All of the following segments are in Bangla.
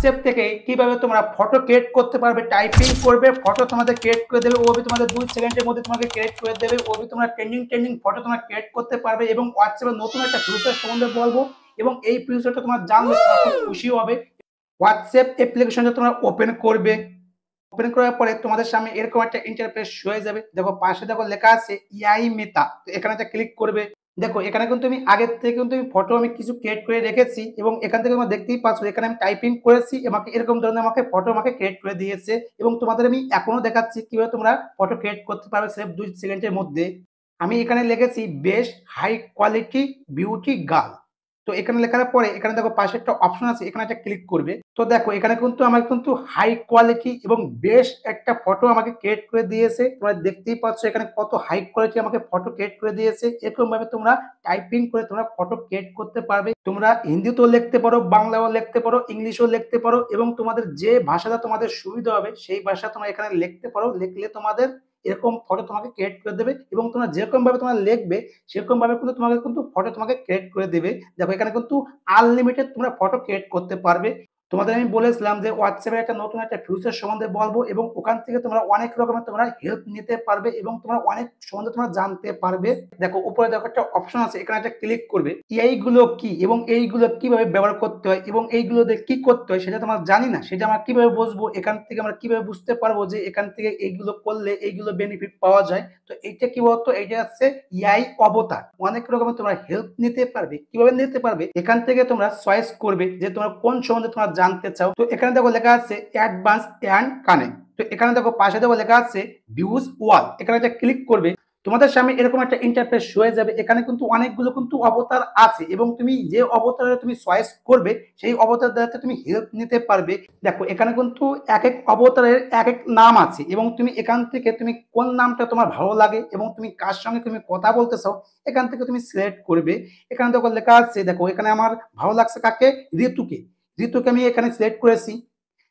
হোয়াটসঅ্যাপ থেকে কিভাবে তোমরা ফটো ক্রিয়েট করতে পারবে, টাইপিং করবে, ফটো তোমাদের ক্রিয়েট করে দেবে, ওবি তোমাদের 2 সেকেন্ডের মধ্যে তোমাকে ক্রিয়েট করে দেবে, ওবি তোমরা ট্রেন্ডিং ফটো তোমরা ক্রিয়েট করতে পারবে এবং হোয়াটসঅ্যাপের নতুন একটা ফিউচার সম্বন্ধে বলবো এবং এই ফিউচারটা তোমরা জানলে তোমরা খুব খুশি হবে। হোয়াটসঅ্যাপ অ্যাপ্লিকেশনটা তোমরা ওপেন করবে, ওপেন করার পরে তোমাদের সামনে এরকম একটা ইন্টারফেস হয়ে যাবে। দেখো পাশে দেখো লেখা আছে ইয়াই মেটা, তো এখানে ক্লিক করবে। দেখো এখানে কিন্তু আমি আগের থেকে কিন্তু আমি ফটো আমি কিছু ক্রিয়েট করে রেখেছি এবং এখান থেকে তোমরা দেখতেই পাচ্ছ এখানে আমি টাইপিং করেছি, আমাকে এরকম ধরনের আমাকে ফটো আমাকে ক্রিয়েট করে দিয়েছে এবং তোমাদের আমি এখনো দেখাচ্ছি কিভাবে তোমরা ফটো ক্রিয়েট করতে পারবে সির্ফ 2 সেকেন্ডের মধ্যে। আমি এখানে লিখেছি best high quality beauty girl. তো এখানে লেখার পরে এখানে দেখো পাশে একটা অপশন আছে, এখানে একটা ক্লিক করবে। তো দেখো এখানে কিন্তু আমার কিন্তু হাই কোয়ালিটি এবং বেস্ট একটা ফটো আমাকে ক্রিয়েট করে দিয়েছে। তোমরা দেখতেই পাচ্ছ এখানে কত হাই কোয়ালিটি আমাকে ফটো ক্রিয়েট করে দিয়েছে। এরকম ভাবে তোমরা টাইপিং করে তোমরা ফটো ক্রিয়েট করতে পারবে। তোমরা হিন্দিতেও লিখতে পারো, বাংলাও লিখতে পারো, ইংলিশও লিখতে পারো এবং তোমাদের যে ভাষাটা তোমাদের সুবিধা হবে সেই ভাষা তোমরা এখানে লিখতে পারো। লিখলে তোমাদের এরকম ফটো তোমাকে ক্রিয়েট করে দেবে এবং তোমরা যেরকম ভাবে তোমরা লিখবে সেরকম ভাবে কিন্তু তোমাকে কিন্তু ফটো তোমাকে ক্রিয়েট করে দেবে। দেখো এখানে কিন্তু আনলিমিটেড তোমরা ফটো ক্রিয়েট করতে পারবে। তোমাদের আমি বলেছিলাম যে হোয়াটসঅ্যাপের একটা নতুন একটা ফিউচার সম্বন্ধে বলবো এবং ওখান থেকে তোমরা অনেক রকমের তোমরা হেল্প নিতে পারবে এবং তোমরা অনেক সম্বন্ধে তোমরা জানতে পারবে। দেখো উপরে দেখো একটা অপশন আছে, এখানে একটা ক্লিক করবে। এইগুলো কি এবং এইগুলো কিভাবে ব্যবহার করতে হয় এবং এইগুলো দিয়ে কি করতে হয় সেটা তোমরা জানি না, সেটা আমরা কিভাবে বুঝবো, এখান থেকে আমরা কিভাবে বুঝতে পারবো যে এখান থেকে এইগুলো করলে এইগুলো বেনিফিট পাওয়া যায়। তো এইটা কি বলতো, এইটা হচ্ছে এআই অবতার। অনেক রকমের তোমরা হেল্প নিতে পারবে। কিভাবে নিতে পারবে, এখান থেকে তোমরা চয়েস করবে যে তোমরা কোন সম্বন্ধে তোমরা জানতে চাও। তো এখানে দেখো লেখা আছে অ্যাডভান্স অ্যান্ড কানেক্ট। তো এখানে দেখো পাশে দেখো লেখা আছে ভিউজ ওয়াল, এখানে একটা ক্লিক করবে। তোমাদের সামনে এরকম একটা ইন্টারফেস হয়ে যাবে। এখানে কিন্তু অনেকগুলো কিন্তু অবতার আছে এবং তুমি যে অবতারে তুমি চয়েস করবে সেই অবতার দ্বারা তুমি হেল্প নিতে পারবে। দেখো এখানে কিন্তু এক এক অবতারের এক এক নাম আছে এবং তুমি এখান থেকে তুমি কোন নামটা তোমার ভালো লাগে এবং তুমি কার সঙ্গে তুমি কথা বলতে চাও এখান থেকে তুমি সিলেক্ট করবে। এখানে দেখো লেখা আছে, দেখো এখানে আমার ভালো লাগছে কাকে, ঋতুকে। ঋতুকে আমি এখানে সিলেক্ট করেছি।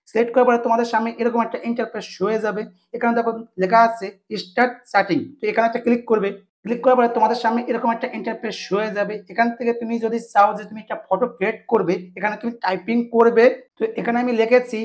সিলেক্ট করার পরে তোমাদের সামনে এরকম একটা ইন্টারফেস হয়ে যাবে। এখানে দেখো লেখা আছে স্টার্ট চ্যাটিং, তো এখানে একটা ক্লিক করবে। ক্লিক করার পরে তোমাদের সামনে এরকম একটা ইন্টারফেস হয়ে যাবে। এখান থেকে তুমি যদি চাও যে তুমি একটা ফটো ক্রিয়েট করবে, এখানে তুমি টাইপিং করবে। তো এখানে আমি লিখেছি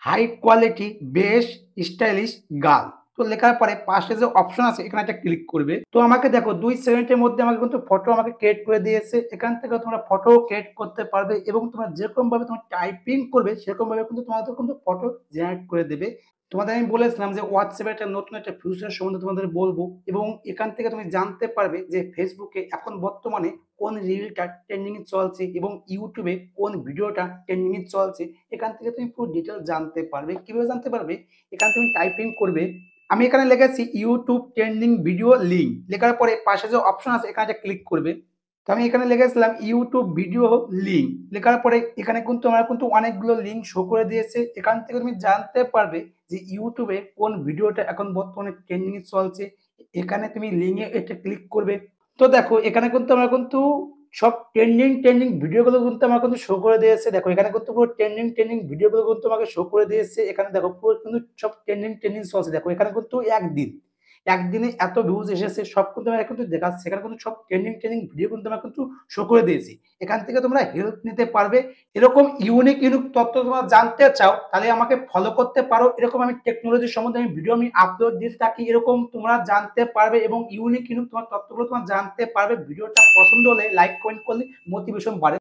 high quality best stylish girl. তো লেখার পরে পাশে যে অপশন আছে এখানে একটা ক্লিক করবে। তো আমাকে দেখো 2 সেকেন্ডের মধ্যে আমাকে কিন্তু ফটো আমাকে ক্রিয়েট করে দিয়েছে। এখান থেকে তোমরা ফটো ক্রিয়েট করতে পারবে এবং তোমরা যেরকম ভাবে তোমরা টাইপিং করবে সেরকম ভাবে কিন্তু তোমাদের কিন্তু ফটো জেনারেট করে দেবে। তোমাদের আমি বলেছিলাম যে হোয়াটসঅ্যাপের একটা নতুন একটা ফিউচার সম্বন্ধে তোমাদের বলবো এবং এখান থেকে তুমি জানতে পারবে যে ফেসবুকে এখন বর্তমানে কোন রিলটা ট্রেন্ডিং এ চলছে এবং ইউটিউবে কোন ভিডিওটা ট্রেন্ডিং এ চলছে। এখান থেকে তুমি পুরো ডিটেল জানতে পারবে। কিভাবে জানতে পারবে, এখানে তুমি টাইপিং করবে। আমি এখানে লিখেছি ইউটিউব ট্রেন্ডিং ভিডিও লিঙ্ক, লেখার পরে পাশে যে অপশন আছে এখানে একটা ক্লিক করবে। তো আমি এখানে লিখেছিলাম ইউটিউব ভিডিও লিঙ্ক, লেখার পরে এখানে কিন্তু আমার কিন্তু অনেকগুলো লিঙ্ক শো করে দিয়েছে। এখান থেকে তুমি জানতে পারবে যে ইউটিউবে কোন ভিডিওটা এখন বর্তমানে ট্রেন্ডিং এ চলছে। এখানে তুমি লিঙ্কে এটা ক্লিক করবে। তো দেখো এখানে কিন্তু আমার কিন্তু সব ট্রেন্ডিং ভিডিওগুলো কিন্তু আমার কিন্তু শো করে দিয়েছে। দেখো এখানে কিন্তু পুরো ট্রেন্ডিং ভিডিওগুলো কিন্তু আমাকে শো করে দিয়েছে। এখানে দেখো পুরো কিন্তু সব ট্রেন্ডিং চলছে। দেখো এখানে কিন্তু একদিনে এত ভিউজ এসেছে, সব কিন্তু আমার কিন্তু দেখাচ্ছে। এখানে কিন্তু সব ট্রেন্ডিং ভিডিও কিন্তু আমার কিন্তু শো করে দিয়েছি। এখান থেকে তোমরা হেল্প নিতে পারবে। এরকম ইউনিক তথ্য তোমরা জানতে চাও তাহলে আমাকে ফলো করতে পারো। এরকম আমি টেকনোলজি সম্বন্ধে আমি ভিডিও আমি আপলোড দিতে থাকি, এরকম তোমরা জানতে পারবে এবং ইউনিক তোমার তথ্যগুলো তোমরা জানতে পারবে। ভিডিওটা পছন্দ হলে লাইক কমেন্ট করলে মোটিভেশন বাড়ে।